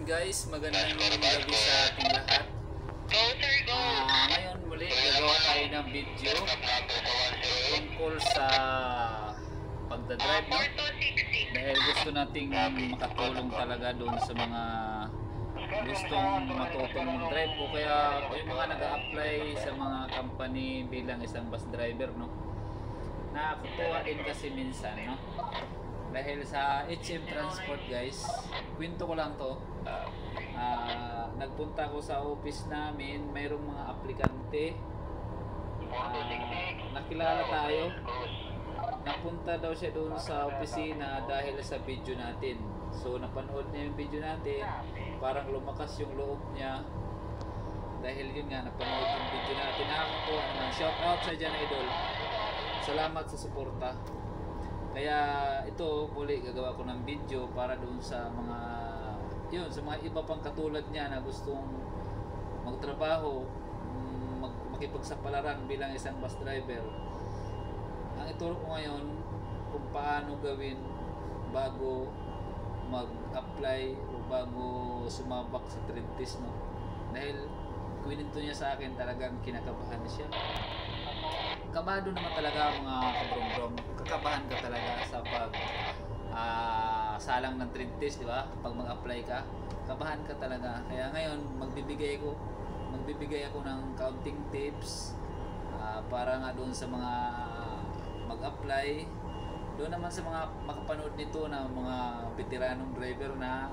guys, magandang gabi sa ating lahat. Ngayon muli gagawa tayo ng video tungkol sa pagdadrive, no? Dahil gusto nating makatulong talaga doon sa mga gustong matutong mag-drive o kaya yung mga nag-a-apply sa mga company bilang isang bus driver, no? Nakakatuwa din kasi minsan, no? Dahil sa HM Transport guys, kwento ko lang to. Nagpunta ko sa office namin, mayroong mga aplikante. Nakilala tayo. Napunta daw siya doon sa opisina dahil sa video natin. So napanood niya yung video natin, parang lumakas yung loob niya. Dahil yun nga, napanood yung video natin. Nakakatuwa naman. Shout out sa dyan, idol. Salamat sa suporta. Kaya ito muli gagawa ko ng video para doon sa mga sa mga iba pang katulad niya na gustong magtrabaho, makipagsapalaran bilang isang bus driver. Ang ituro ko ngayon kung paano gawin bago mag-apply o bago sumabak sa trade test, no? Dahil kwento niya sa akin, talagang kinakabahan siya. Kabado naman talaga mga kabrom-brom. Kakabahan ka talaga sa pag salang ng trade test, di ba? Pag mag-apply ka, kabahan ka talaga. Kaya ngayon magbibigay ako ng counting tips para nga doon sa mga mag-apply. Doon naman sa mga makapanood nito na mga veteranong driver na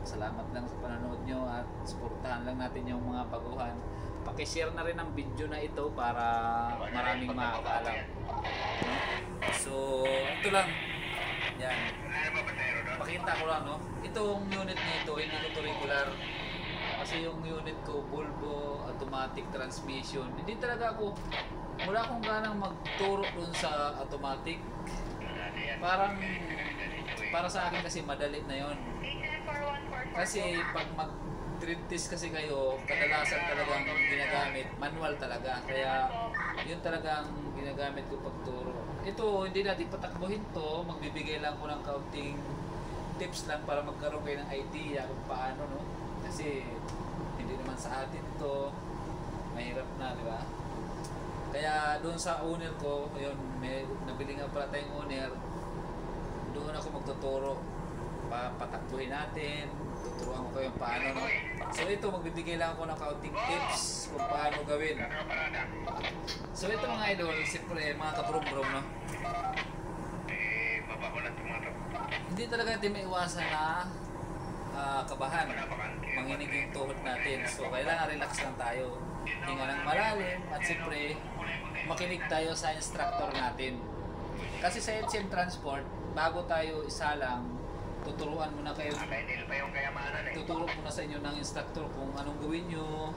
salamat lang sa panonood nyo at suportahan lang natin yung mga baguhan. Paki-share na rin ang video na ito para maraming makakaalam. So, ito lang. Yan. Pakita ko lang, no? Itong unit nito, hindi ko ito regular. Kasi yung unit ko, Volvo automatic transmission. Hindi talaga ako, wala akong ganang magturo dun sa automatic. Para sa akin kasi madali na yon. Kasi pag trade test kasi kayo, kadalasan talagang ginagamit manual talaga, kaya yun talagang ginagamit ko pagturo. Ito hindi natin patakbuhin to, magbibigay lang ko ng counting tips lang para magkaroon kayo ng idea kung paano, no? Kasi hindi naman sa atin ito, mahirap na, di ba? Kaya doon sa owner ko, yun, may nabili nga pala tayong owner, doon ako magtuturo, patakbuhin natin, tuturuan ko kayo paano, no? So ito, magbibigay lang ako ng counting tips kung paano gawin. So ito mga idol, siyempre mga kabrom-brom, no? Hindi talaga natin maiwasan na kabahan, manginig yung tuhod natin. So kailangan relax lang tayo, hinga ng malalim, at siyempre makinig tayo sa instructor natin. Kasi sa HM Transport, bago tayo isalang, tuturuan muna kayo. Tuturo muna sa inyo ng instructor kung anong gawin nyo.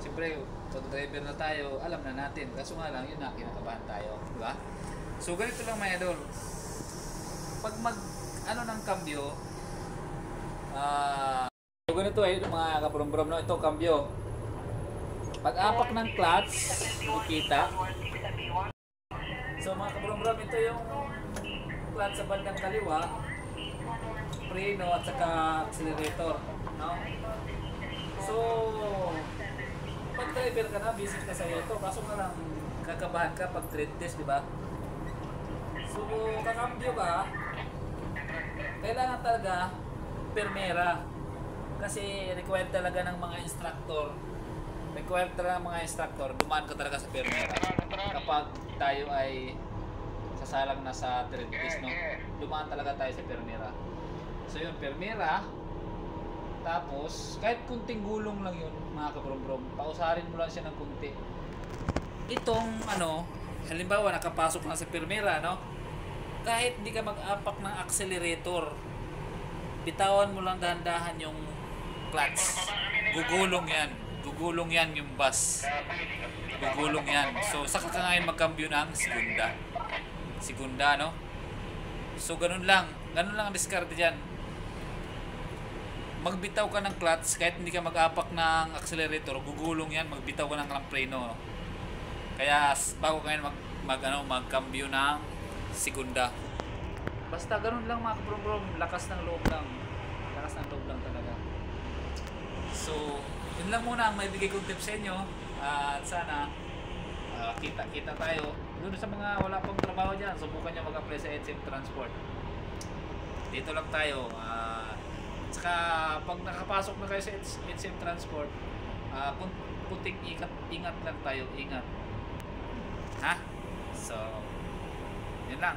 Siyempre, pag driver na tayo, alam na natin. Kaso nga lang, yun na, kinakabahan tayo. Diba? So, ganito lang mga idol. Pag ng cambio, so ganito ay mga kabrom-brom, no? Ito, cambio. Pag-apak ng clutch, makikita. So, mga kabrom-brom, ito yung clutch sa bandang kaliwa, preno at saka accelerator, no? So pag driver ka na, visit ka sa ito, kaso nga lang kakabahan ka pag trade test, di ba? So kakambyo ka, kailangan talaga permera, kasi required talaga ng mga instructor, dumaan ka talaga sa permera kapag tayo ay sasalang na sa trade test, no? Dumaan talaga tayo sa permera. So yun, permera. Tapos, kahit kunting gulong lang yun, mga kabrom-brom, pausarin mo lang siya ng kunti. Itong, halimbawa, nakapasok na sa permera, no? Kahit hindi ka mag-apak ng accelerator, bitawan mo lang dahan-dahan yung clutch. Gugulong yan yung bus. Gugulong yan. So, saka ka ngayon magkambyo ng segunda, no? So, ganun lang ang discard dyan. Magbitaw ka ng clutch, kahit hindi ka mag-apak ng accelerator, gugulong yan, magbitaw ka ng preno. Kaya bago ka ngayon magkambyo ng segunda. Basta ganun lang mga kabrom-brom, lakas ng loob lang. lakas ng loob lang talaga. So, yun lang muna ang may bigay kong tips sa inyo. At sana kita-kita tayo. Doon sa mga wala pang trabaho dyan, subukan nyo mag-apply sa HM Transport. Dito lang tayo. Saka pag nakapasok na kayo sa HM Transport, kunting ingat lang tayo. Ingat. Ha? So, yun lang.